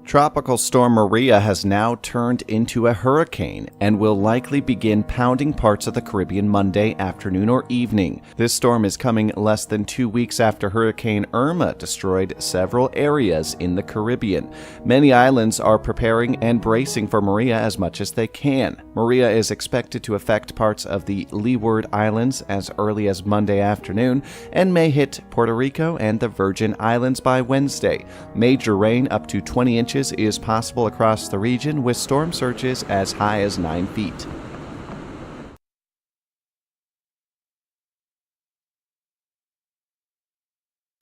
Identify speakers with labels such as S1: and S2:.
S1: Tropical storm Maria has now turned into a hurricane and will likely begin pounding parts of the Caribbean Monday afternoon or evening. This storm is coming less than 2 weeks after Hurricane Irma destroyed several areas in the Caribbean. Many islands are preparing and bracing for Maria as much as they can. Maria is expected to affect parts of the Leeward Islands as early as Monday afternoon and may hit Puerto Rico and the Virgin Islands by Wednesday. Major rain up to 20 inches is possible across the region, with storm surges as high as 9 feet.